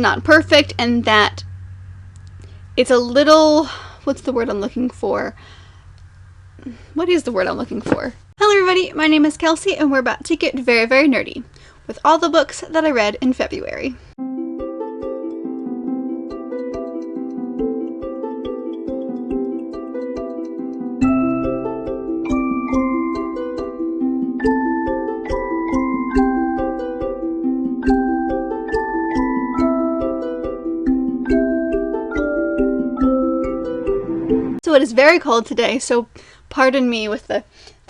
not perfect and that it's a little, what's the word I'm looking for? What is the word I'm looking for? Hello everybody, my name is Kelsey and we're about to get very, very nerdy with all the books that I read in February. So it is very cold today, so pardon me with the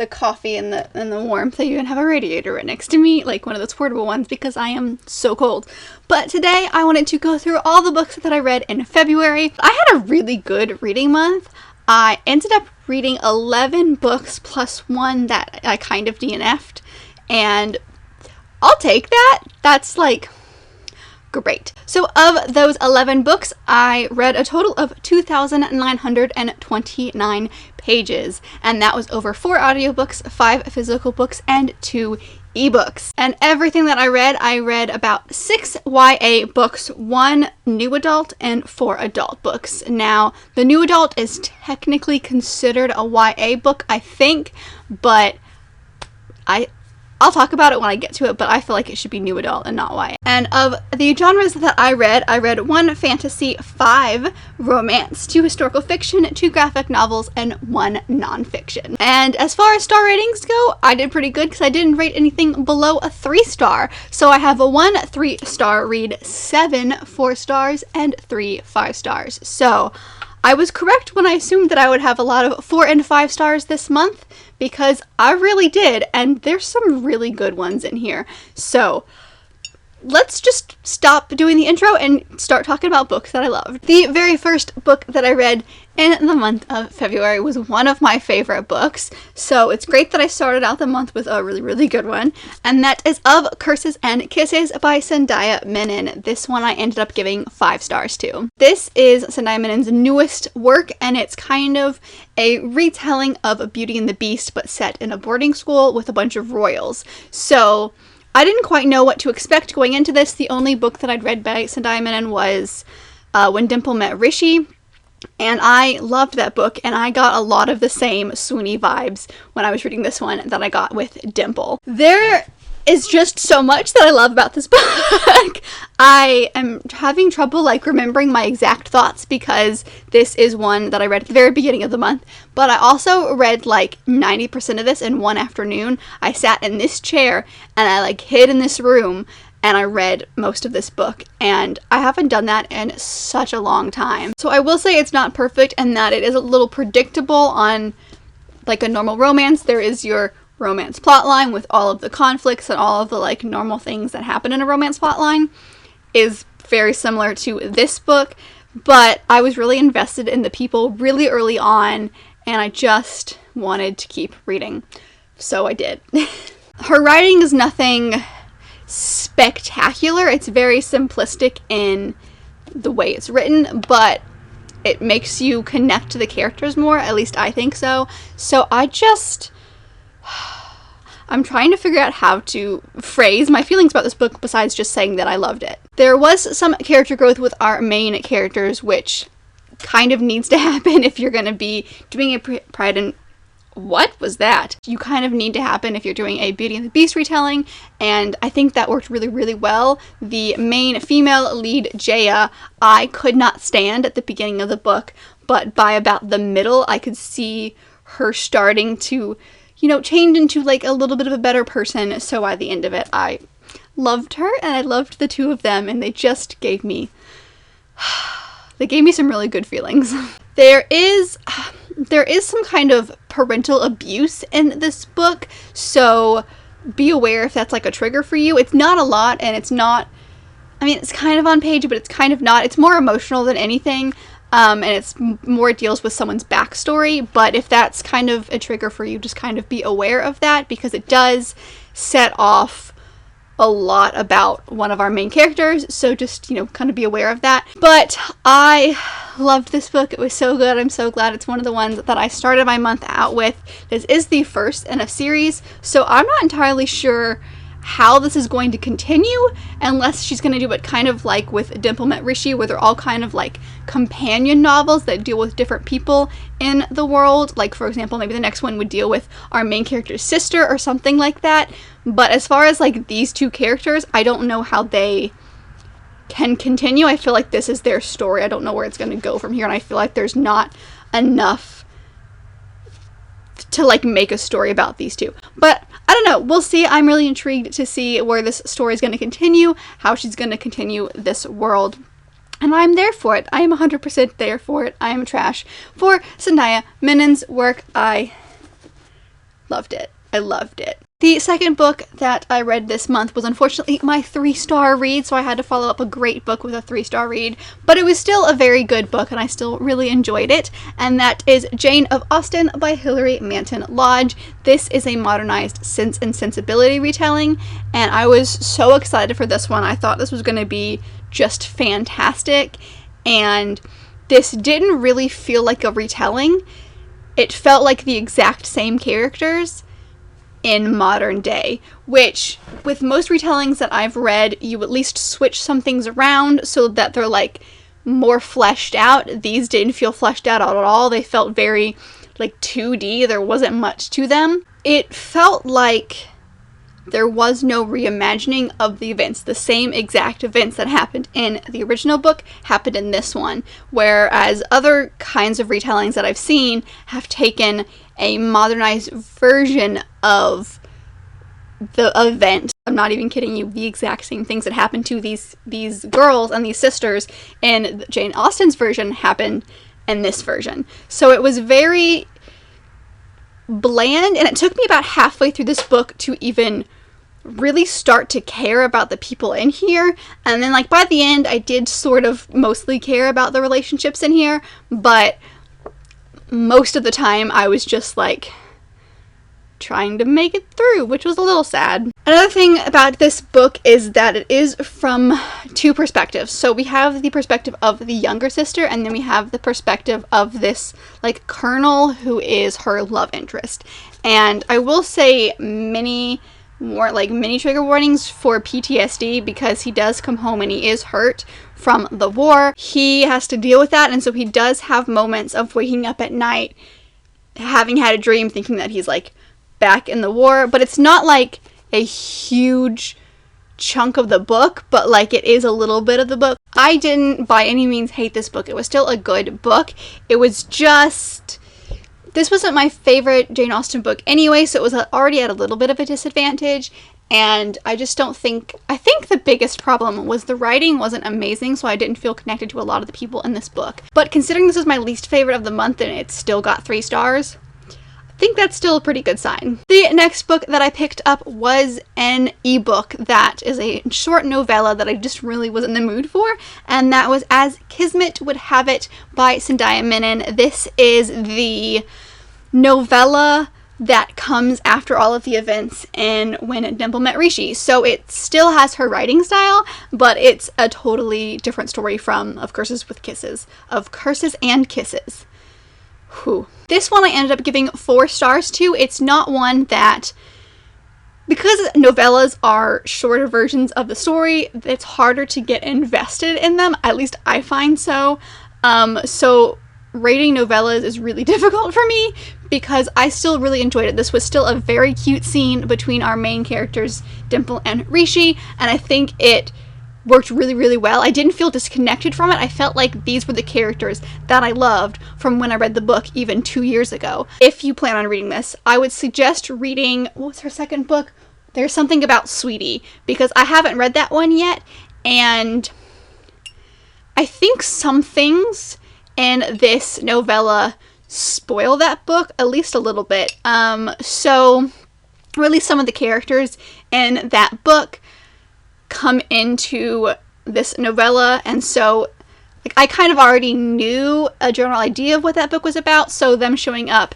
coffee and the warmth. I even have a radiator right next to me, like one of those portable ones, because I am so cold. But today I wanted to go through all the books that I read in February. I had a really good reading month. I ended up reading 11 books plus one that I kind of DNF'd, and I'll take that. That's like great. So of those 11 books, I read a total of 2,929 pages, and that was over 4 audiobooks, 5 physical books, and 2 ebooks. And everything that I read about 6 YA books, 1 new adult, and 4 adult books. Now, the new adult is technically considered a YA book, I think, but I'll talk about it when I get to it, but I feel like it should be new adult and not YA. And of the genres that I read 1 fantasy, 5 romance, 2 historical fiction, 2 graphic novels, and 1 nonfiction. And as far as star ratings go, I did pretty good because I didn't rate anything below a 3-star. So I have a 1 3-star read, 7 4-stars, and 3 5-stars. So I was correct when I assumed that I would have a lot of 4 and 5 stars this month, because I really did, and there's some really good ones in here. So let's just stop doing the intro and start talking about books that I loved. The very first book that I read in the month of February was one of my favorite books, so it's great that I started out the month with a really, really good one, and that is Of Curses and Kisses by Daya. This one I ended up giving 5 stars to. This is Daya newest work, and it's kind of a retelling of Beauty and the Beast, but set in a boarding school with a bunch of royals. So I didn't quite know what to expect going into this. The only book that I'd read by Daya was When Dimple Met Rishi, and I loved that book, and I got a lot of the same swoony vibes when I was reading this one that I got with Dimple. There is just so much that I love about this book. I am having trouble remembering my exact thoughts because this is one that I read at the very beginning of the month, but I also read 90% of this in one afternoon. I sat in this chair and I hid in this room and I read most of this book, and I haven't done that in such a long time. So I will say it's not perfect and that it is a little predictable on a normal romance. There is your romance plotline with all of the conflicts and all of the normal things that happen in a romance plotline is very similar to this book, but I was really invested in the people really early on and I just wanted to keep reading, so I did. Her writing is nothing spectacular. It's very simplistic in the way it's written, but it makes you connect to the characters more, at least I think so. So I'm trying to figure out how to phrase my feelings about this book besides just saying that I loved it. There was some character growth with our main characters, which kind of needs to happen if you're going to be doing a Pride and... What was that? You kind of need to happen if you're doing a Beauty and the Beast retelling, and I think that worked really, really well. The main female lead, Daya, I could not stand at the beginning of the book, but by about the middle, I could see her starting to change into a little bit of a better person, so by the end of it, I loved her, and I loved the two of them, and they just gave me some really good feelings. There is some kind of parental abuse in this book, so be aware if that's a trigger for you. It's not a lot, and it's not, it's kind of on page, but it's kind of not. It's more emotional than anything. And it's more deals with someone's backstory, but if that's kind of a trigger for you, just kind of be aware of that, because it does set off a lot about one of our main characters, so just, kind of be aware of that. But I loved this book. It was so good. I'm so glad it's one of the ones that I started my month out with. This is the first in a series, so I'm not entirely sure how this is going to continue, unless she's going to do it kind of like with Dimple Met Rishi, where they're all kind of like companion novels that deal with different people in the world. Like, for example, maybe the next one would deal with our main character's sister or something like that. But as far as like these two characters, I don't know how they can continue. I feel like this is their story. I don't know where it's going to go from here, and I feel like there's not enough to like make a story about these two. But I don't know, we'll see. I'm really intrigued to see where this story is going to continue, how she's going to continue this world, and I'm there for it. I am 100% there for it. I am trash for Daya Menon's work. I loved it. I loved it. The second book that I read this month was unfortunately my 3-star read, so I had to follow up a great book with a 3-star read, but it was still a very good book and I still really enjoyed it, and that is Jane of Austen by Hilary Manton Lodge. This is a modernized Sense and Sensibility retelling, and I was so excited for this one. I thought this was going to be just fantastic, and this didn't really feel like a retelling. It felt like the exact same characters in modern day, which with most retellings that I've read, you at least switch some things around so that they're like more fleshed out. These didn't feel fleshed out at all. They felt very like 2D. There wasn't much to them. It felt like there was no reimagining of the events. The same exact events that happened in the original book happened in this one, whereas other kinds of retellings that I've seen have taken a modernized version of the event. I'm not even kidding you. The exact same things that happened to these girls and these sisters in Jane Austen's version happened in this version. So it was very bland, and it took me about halfway through this book to even really start to care about the people in here. And then like by the end, I did sort of mostly care about the relationships in here, but most of the time I was just like trying to make it through, which was a little sad. Another thing about this book is that it is from two perspectives. So we have the perspective of the younger sister, and then we have the perspective of this like colonel who is her love interest. And I will say many trigger warnings for PTSD, because he does come home and he is hurt from the war. He has to deal with that, and so he does have moments of waking up at night having had a dream thinking that he's like back in the war, but it's not like a huge chunk of the book, but like it is a little bit of the book. I didn't by any means hate this book. It was still a good book. It was just, this wasn't my favorite Jane Austen book anyway, so it was already at a little bit of a disadvantage, and I just don't think, I think the biggest problem was the writing wasn't amazing, so I didn't feel connected to a lot of the people in this book. But considering this is my least favorite of the month and it still got 3 stars, I think that's still a pretty good sign. The next book that I picked up was an ebook that is a short novella that I just really was in the mood for, and that was As Kismet Would Have It by Daya Menon. This is the novella that comes after all of the events in When Dimple Met Rishi. So it still has her writing style, but it's a totally different story from Of Curses and Kisses. Whew. This one I ended up giving 4 stars to. It's not one that, because novellas are shorter versions of the story, it's harder to get invested in them. At least I find so. So rating novellas is really difficult for me because I still really enjoyed it. This was still a very cute scene between our main characters, Dimple and Rishi, and I think it worked really, really well. I didn't feel disconnected from it. I felt like these were the characters that I loved from when I read the book even 2 years ago. If you plan on reading this, I would suggest reading, what was her second book? There's Something About Sweetie, because I haven't read that one yet, and I think some things in this novella spoil that book, at least a little bit. Or at least some of the characters in that book come into this novella, and so like I kind of already knew a general idea of what that book was about, so them showing up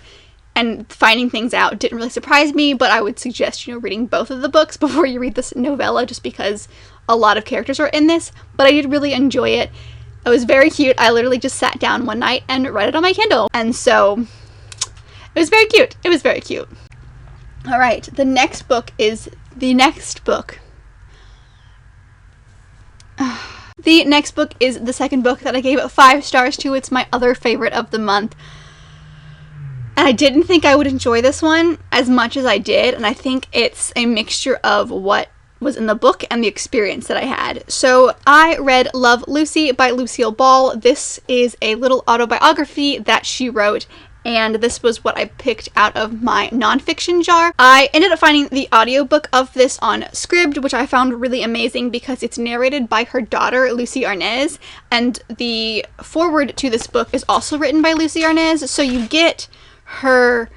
and finding things out didn't really surprise me. But I would suggest, reading both of the books before you read this novella, just because a lot of characters are in this. But I did really enjoy it. It was very cute. I literally just sat down one night and read it on my Kindle, and so it was very cute. It was very cute. Alright, the next book is The next book. The next book is the second book that I gave 5 stars to. It's my other favorite of the month. And I didn't think I would enjoy this one as much as I did, and I think it's a mixture of what was in the book and the experience that I had. So I read Love, Lucy by Lucille Ball. This is a little autobiography that she wrote, and this was what I picked out of my nonfiction jar. I ended up finding the audiobook of this on Scribd, which I found really amazing because it's narrated by her daughter, Lucy Arnaz, and the foreword to this book is also written by Lucy Arnaz, so you get her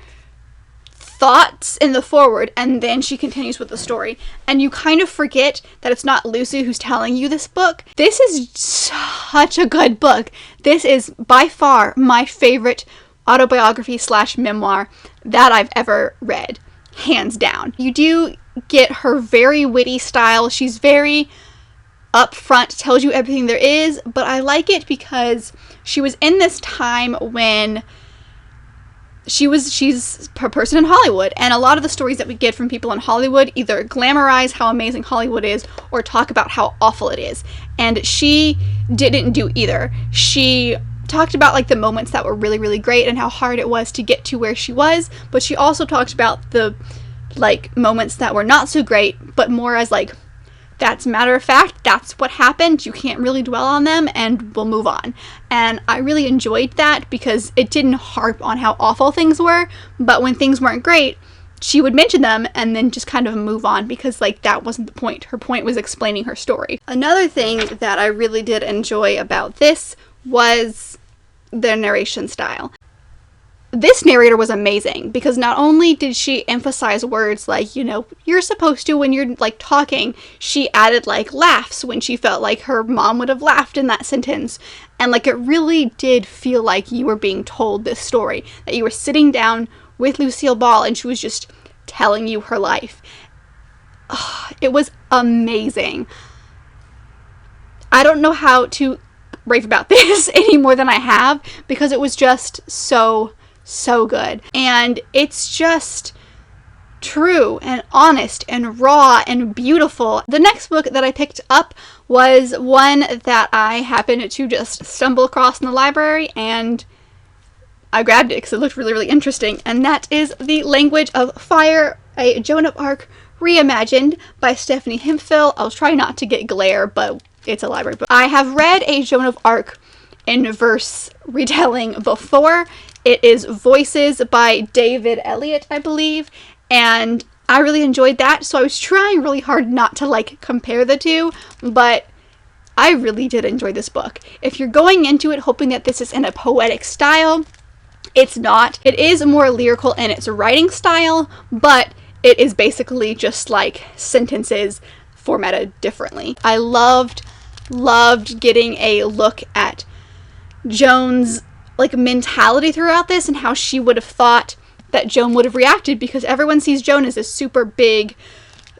thoughts in the foreword, and then she continues with the story, and you kind of forget that it's not Lucy who's telling you this book. This is such a good book. This is by far my favorite autobiography / memoir that I've ever read, hands down. You do get her very witty style. She's very upfront, tells you everything there is, but I like it because she was in this time when she's a person in Hollywood, and a lot of the stories that we get from people in Hollywood either glamorize how amazing Hollywood is or talk about how awful it is, and she didn't do either. She talked about like the moments that were really, really great and how hard it was to get to where she was, but she also talked about the like moments that were not so great, but more as like, that's matter of fact, that's what happened, you can't really dwell on them, and we'll move on. And I really enjoyed that because it didn't harp on how awful things were, but when things weren't great, she would mention them and then just kind of move on, because like that wasn't the point. Her point was explaining her story. Another thing that I really did enjoy about this was the narration style. This narrator was amazing because not only did she emphasize words like, you know, you're supposed to when you're like talking, she added like laughs when she felt like her mom would have laughed in that sentence. And like it really did feel like you were being told this story, that you were sitting down with Lucille Ball and she was just telling you her life. It was amazing. I don't know how to rave about this any more than I have because it was just so good. And it's just true and honest and raw and beautiful. The next book that I picked up was one that I happened to just stumble across in the library, and I grabbed it because it looked really, really interesting, and that is The Language of Fire, a Joan of Arc reimagined by Stephanie Hemphill. I'll try not to get glare, but it's a library book. I have read a Joan of Arc in verse retelling before. It is Voices by David Elliott, I believe, and I really enjoyed that, so I was trying really hard not to like compare the two, but I really did enjoy this book. If you're going into it hoping that this is in a poetic style, it's not. It is more lyrical in its writing style, but it is basically just like sentences formatted differently. I loved getting a look at Joan's like mentality throughout this and how she would have thought that Joan would have reacted, because everyone sees Joan as this super big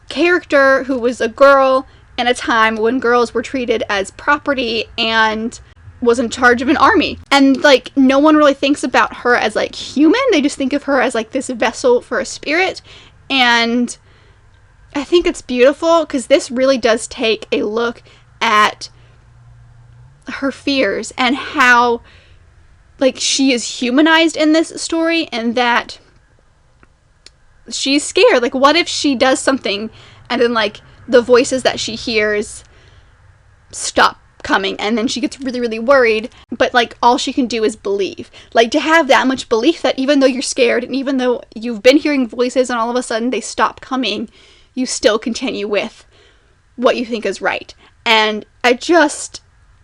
character who was a girl in a time when girls were treated as property and was in charge of an army. And like no one really thinks about her as like human. They just think of her as like this vessel for a spirit. And I think it's beautiful because this really does take a look at her fears and how like she is humanized in this story, and that she's scared. Like what if she does something and then like the voices that she hears stop coming, and then she gets really, really worried, but like all she can do is believe. Like to have that much belief that even though you're scared and even though you've been hearing voices and all of a sudden they stop coming, you still continue with what you think is right. And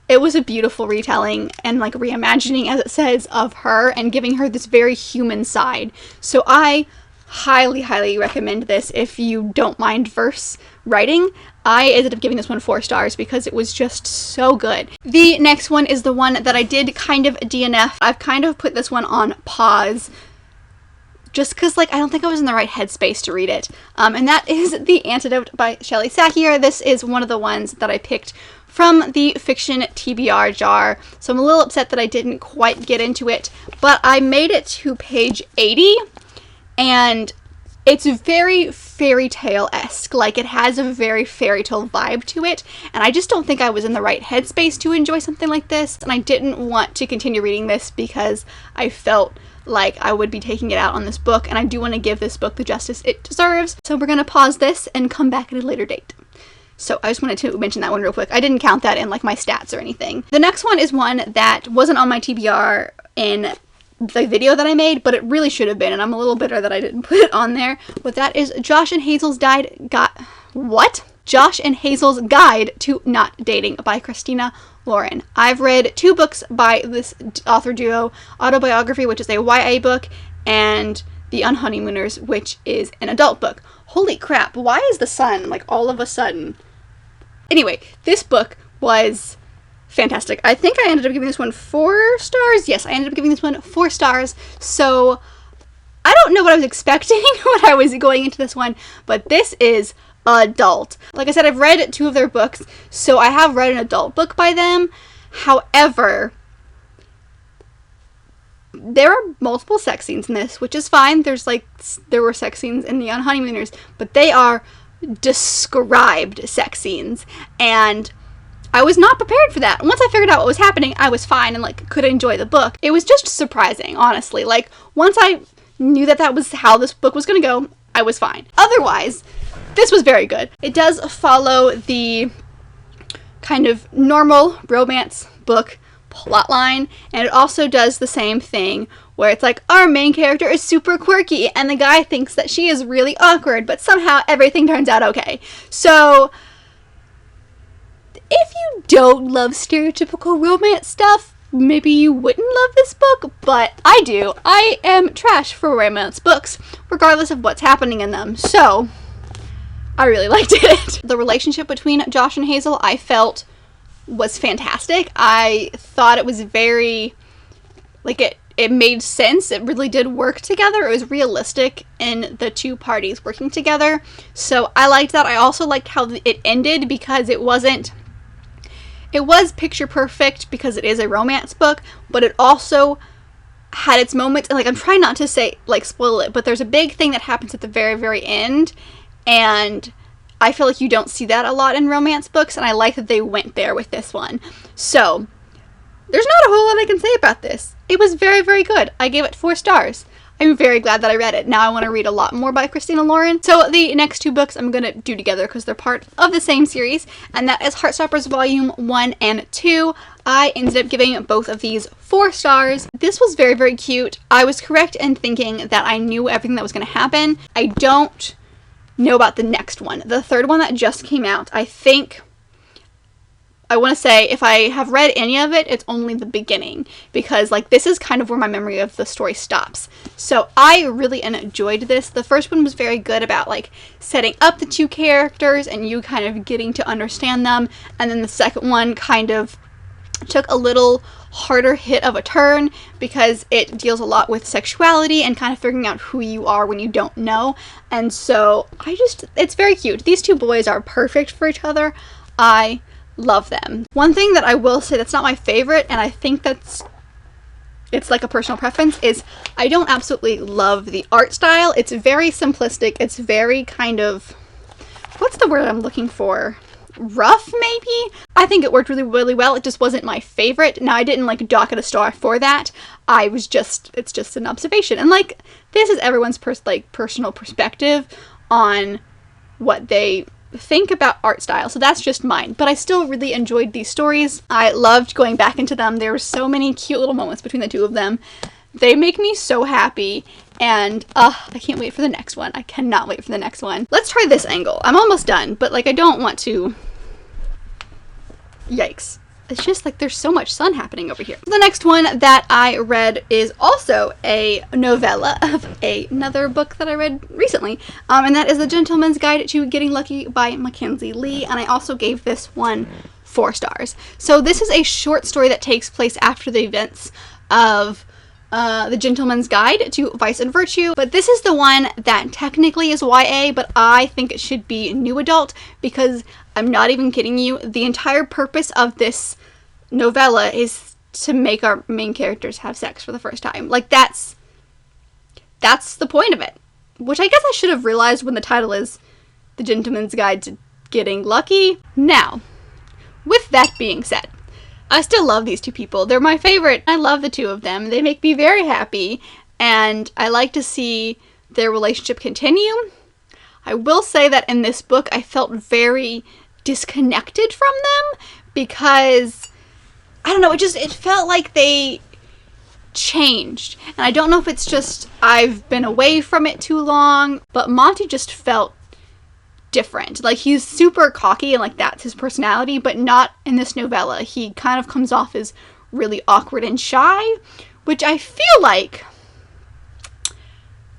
it was a beautiful retelling and like reimagining, as it says, of her and giving her this very human side. So I highly, highly recommend this if you don't mind verse writing. I ended up giving this one 4 stars because it was just so good. The next one is the one that I did kind of DNF. I've kind of put this one on pause just because like I don't think I was in the right headspace to read it. And that is The Antidote by Shelley Sakier. This is one of the ones that I picked from the fiction TBR jar, so I'm a little upset that I didn't quite get into it, but I made it to page 80, and It's very fairy tale-esque. Like, it has a very fairy tale vibe to it, and I just don't think I was in the right headspace to enjoy something like this, and I didn't want to continue reading this because I felt like I would be taking it out on this book, and I do want to give this book the justice it deserves. So we're going to pause this and come back at a later date. So I just wanted to mention that one real quick. I didn't count that in like my stats or anything. The next one is one that wasn't on my TBR in the video that I made, but it really should have been, and I'm a little bitter that I didn't put it on there. But that is Josh and Hazel's Josh and Hazel's Guide to Not Dating by Christina Lauren. I've read 2 books by this author duo, Autobiography, which is a YA book, and The Unhoneymooners, which is an adult book. Holy crap, why is the sun, like, all of a sudden? Anyway, this book was fantastic. I think I ended up giving this one 4 stars. Yes, I ended up giving this one 4 stars. So, I don't know what I was expecting when I was going into this one, but this is adult. Like I said, I've read 2 of their books, so I have read an adult book by them. However, there are multiple sex scenes in this, which is fine. There were sex scenes in The Unhoneymooners, but they are described sex scenes, and I was not prepared for that. Once I figured out what was happening, I was fine and like could enjoy the book. It was just surprising, honestly. Like, once I knew that that was how this book was going to go, I was fine. Otherwise, this was very good. It does follow the kind of normal romance book plotline, and it also does the same thing where it's like, our main character is super quirky and the guy thinks that she is really awkward, but somehow everything turns out okay. So if you don't love stereotypical romance stuff, maybe you wouldn't love this book, but I do. I am trash for romance books, regardless of what's happening in them, so I really liked it. The relationship between Josh and Hazel, I felt, was fantastic. I thought it was very, like, it made sense. It really did work together. It was realistic in the 2 parties working together, so I liked that. I also liked how it ended, because it was picture perfect because it is a romance book, but it also had its moments, and like, I'm trying not to say, like, spoil it, but there's a big thing that happens at the very, very end, and I feel like you don't see that a lot in romance books, and I like that they went there with this one. So there's not a whole lot I can say about this. It was very, very good. I gave it 4 stars. I'm very glad that I read it. Now I want to read a lot more by Christina Lauren. So the next 2 books I'm going to do together because they're part of the same series, and that is Heartstoppers Volume 1 and 2. I ended up giving both of these 4 stars. This was very, very cute. I was correct in thinking that I knew everything that was going to happen. I don't know about the next one. The 3rd one that just came out, I want to say, if I have read any of it, it's only the beginning, because like, this is kind of where my memory of the story stops. So I really enjoyed this. The first one was very good about like setting up the 2 characters and you kind of getting to understand them, and then the second one kind of took a little harder hit of a turn because it deals a lot with sexuality and kind of figuring out who you are when you don't know. And so it's very cute. These 2 boys are perfect for each other. I love them. One thing that I will say that's not my favorite, and I think it's like a personal preference, is I don't absolutely love the art style. It's very simplistic. It's very kind of, what's the word I'm looking for? Rough, maybe? I think it worked really, really well. It just wasn't my favorite. Now, I didn't like dock it a star for that. It's just an observation. And like, this is everyone's personal perspective on what they think about art style, so that's just mine. But I still really enjoyed these stories. I loved going back into them. There were so many cute little moments between the 2 of them. They make me so happy, and I can't wait for the next one. I cannot wait for the next one. Let's try this angle. I'm almost done, but like, I don't want to. Yikes. It's just like there's so much sun happening over here. The next one that I read is also a novella of another book that I read recently, and that is The Gentleman's Guide to Getting Lucky by Mackenzie Lee, and I also gave this one 4 stars. So this is a short story that takes place after the events of The Gentleman's Guide to Vice and Virtue, but this is the one that technically is YA, but I think it should be new adult, because I'm not even kidding you, the entire purpose of this novella is to make our main characters have sex for the first time. Like, that's the point of it. which I guess I should have realized when the title is The Gentleman's Guide to Getting Lucky. Now, with that being said, I still love these two people. They're my favorite. I love the two of them. They make me very happy, and I like to see their relationship continue. I will say that in this book, I felt very disconnected from them because, I don't know, it felt like they changed. And I don't know if it's just I've been away from it too long, but Monty just felt different. Like, he's super cocky and like that's his personality, but not in this novella. He kind of comes off as really awkward and shy, which I feel like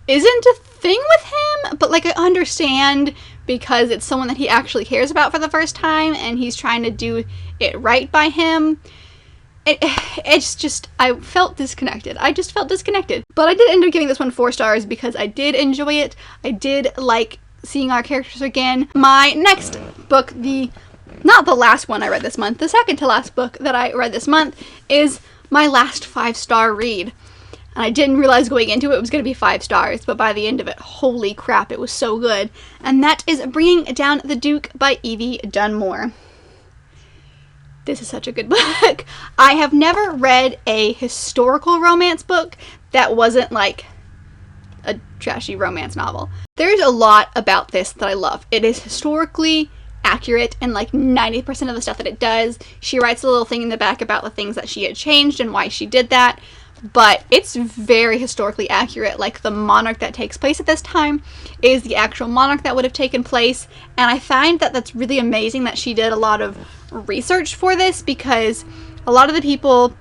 isn't a thing with him, but like I understand because it's someone that he actually cares about for the first time and he's trying to do it right by him. It's just, I felt disconnected. I just felt disconnected. But I did end up giving this one 4 stars because I did enjoy it. I did like seeing our characters again. My next book, not the last one I read this month, the second to last book that I read this month is my last 5-star read. And I didn't realize going into it was going to be 5 stars, but by the end of it, holy crap, it was so good. And that is Bringing Down the Duke by Evie Dunmore. This is such a good book. I have never read a historical romance book that wasn't like a trashy romance novel. There's a lot about this that I love. It is historically accurate in like 90% of the stuff that it does. She writes a little thing in the back about the things that she had changed and why she did that. But it's very historically accurate. Like, the monarch that takes place at this time is the actual monarch that would have taken place. And I find that that's really amazing that she did a lot of research for this, because a lot of the people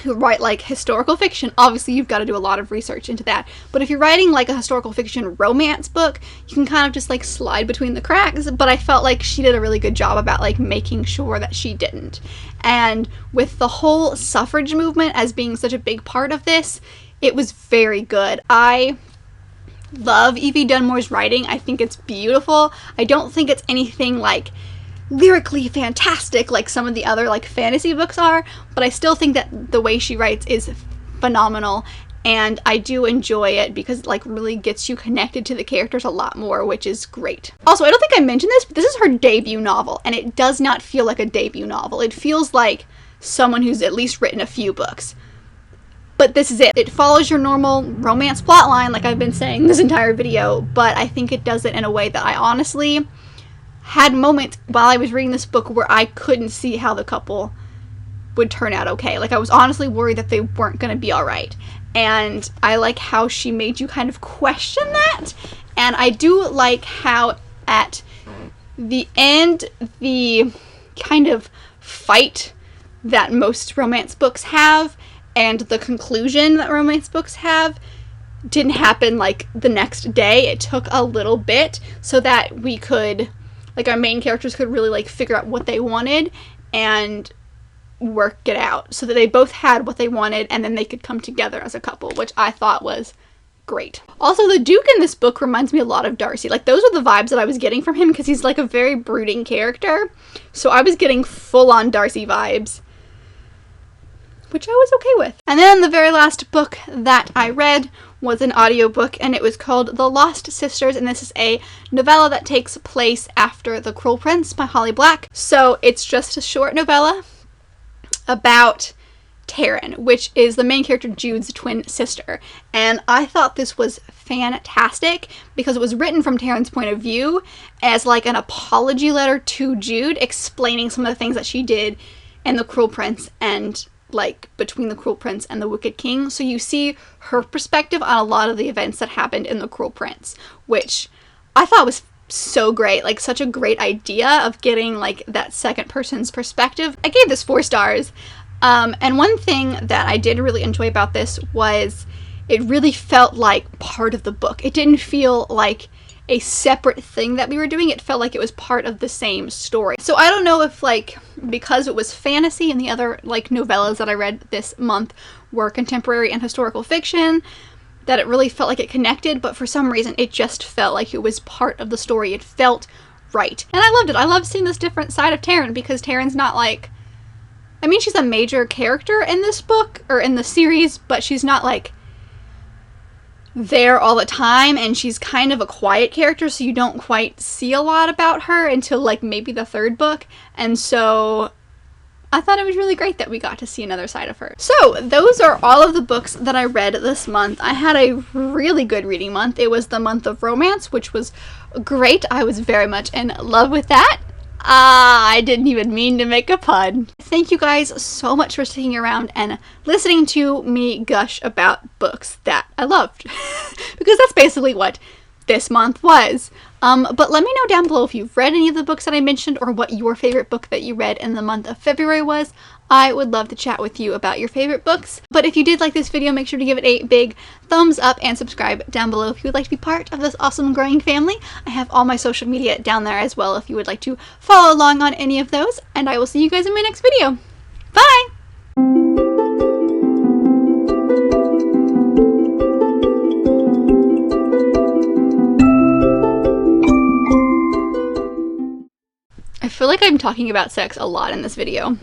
who write like historical fiction, obviously you've got to do a lot of research into that. But if you're writing like a historical fiction romance book, you can kind of just like slide between the cracks. But I felt like she did a really good job about like making sure that she didn't. And with the whole suffrage movement as being such a big part of this, it was very good. I love Evie Dunmore's writing. I think it's beautiful. I don't think it's anything like lyrically fantastic like some of the other like fantasy books are, but I still think that the way she writes is phenomenal, and I do enjoy it because it like really gets you connected to the characters a lot more, which is great. Also, I don't think I mentioned this, but this is her debut novel, and it does not feel like a debut novel. It feels like someone who's at least written a few books. But this is it. It follows your normal romance plotline like I've been saying this entire video, but I think it does it in a way that I honestly had moments while I was reading this book where I couldn't see how the couple would turn out okay. Like, I was honestly worried that they weren't going to be alright. And I like how she made you kind of question that. And I do like how at the end, the kind of fight that most romance books have and the conclusion that romance books have didn't happen like the next day. It took a little bit so that we could, like, our main characters could really like figure out what they wanted and work it out so that they both had what they wanted and then they could come together as a couple, which I thought was great. Also, the Duke in this book reminds me a lot of Darcy. Like, those are the vibes that I was getting from him because he's like a very brooding character. So I was getting full-on Darcy vibes, which I was okay with. And then the very last book that I read was an audiobook, and it was called The Lost Sisters, and this is a novella that takes place after The Cruel Prince by Holly Black. So it's just a short novella about Taryn, which is the main character Jude's twin sister. And I thought this was fantastic because it was written from Taryn's point of view as like an apology letter to Jude, explaining some of the things that she did in The Cruel Prince and like between The Cruel Prince and The Wicked King. So you see her perspective on a lot of the events that happened in The Cruel Prince, which I thought was so great. Like, such a great idea of getting like that second person's perspective. I gave this 4 stars. And one thing that I did really enjoy about this was it really felt like part of the book. It didn't feel like a separate thing that we were doing. It felt like it was part of the same story. So I don't know if like because it was fantasy and the other like novellas that I read this month were contemporary and historical fiction, that it really felt like it connected, but for some reason it just felt like it was part of the story. It felt right. And I loved it. I loved seeing this different side of Taryn because Taryn's not like, I mean, she's a major character in this book or in the series, but she's not like there all the time, and she's kind of a quiet character, so you don't quite see a lot about her until like maybe the third book. And so I thought it was really great that we got to see another side of her. So those are all of the books that I read this month. I had a really good reading month. It was the month of romance, which was great. I was very much in love with that. I didn't even mean to make a pun. Thank you guys so much for sticking around and listening to me gush about books that I loved. Because that's basically what this month was. But let me know down below if you've read any of the books that I mentioned or what your favorite book that you read in the month of February was. I would love to chat with you about your favorite books. But if you did like this video, make sure to give it a big thumbs up and subscribe down below if you would like to be part of this awesome growing family. I have all my social media down there as well if you would like to follow along on any of those. And I will see you guys in my next video. Bye! I feel like I'm talking about sex a lot in this video.